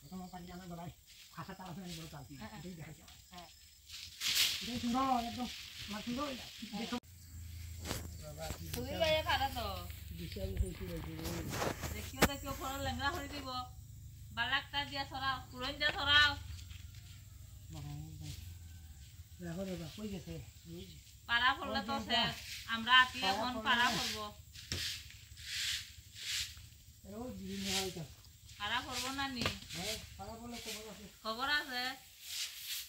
প্রথম পানি আমার গলায় খাসা তাল আছে বড় তাল এটাই দেখাইছে হ্যাঁ এটা সুন্দর একদম আমার সুন্দর দেখো বাবা তুই গায়ে খাড়া তো বিশাল হইছে দেখিও দেখিও ফল লেঙ্গা হয়ে দিব বালাকটা দিয়া ছড়াও পুরন দিয়া ছড়াও দেখো দাদা কই গেছে পাড়া ফললে তো শেষ আমরা আতি এখন পাড়া ফলব এও দিন হইতা পাড়া ফলব না নি হ্যাঁ পাড়া বলে খবর আছে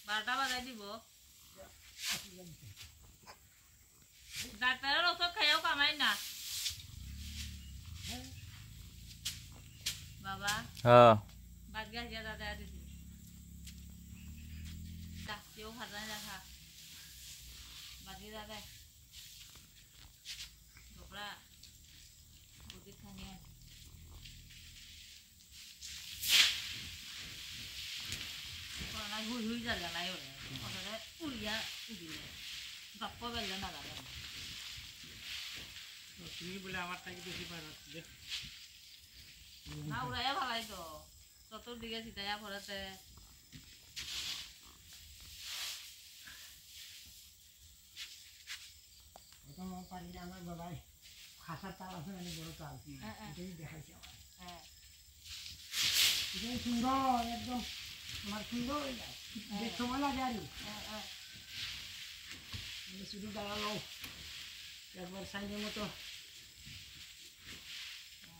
12টা বাজাই দিব ডাক্তারের ওষুধ খাইও কামাই না বাবা হ্যাঁ বাদ গিয়া দাদা দিছি কেউ খাজাই রাখা বাকি দাদা ঢোকরা বুদ্ধি খানিয়ে হুই হুই যাবে নাই ওরে উড়িয়া উড়িলে বাপ্প বেললে না যাবে তুমি বলে আমার টাকা বেশি পারো না উড়াইয়া ভালাই তো চতুর্দিকে ছিটাইয়া পড়েছে প্রথম পানি আমার গলায় খাসা তাল আছে বড় তাল এটাই দেখাইছে আমার হ্যাঁ এটাই সুন্দর একদম আমার সুন্দর দেখ সময় লাগে আর শুধু দাঁড়ালো একবার সাইডের মতো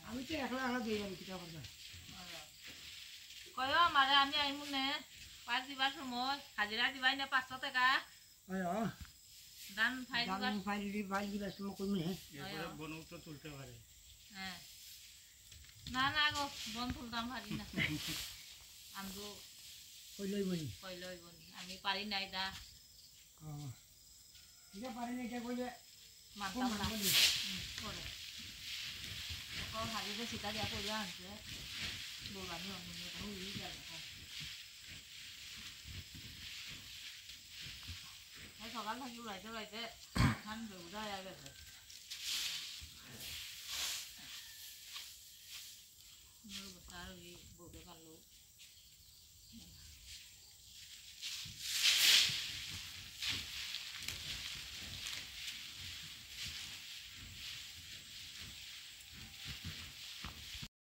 আমি তো একলা দিয়ে যাবো কিতা করবে কয় আমারে আমি আইমু নে পাঁচ দিবার সময় হাজিরা দিবাই না 500 টাকা দান ফাইল দিবার সময় কইমু নে এরপরে বনও তো তুলতে পারে হ্যাঁ না না গো বন তুলতাম পারি না আমগো কইলই বনি আমি পারি নাই দা এটা পারি না এটা কইলে মানতাম না করে তো হাজিরা সিটা দিয়া কইলা আনছে দোলানি অন্য হই যায় সকাল থাকি উড়াইতে ধান বেগুড়া গেছে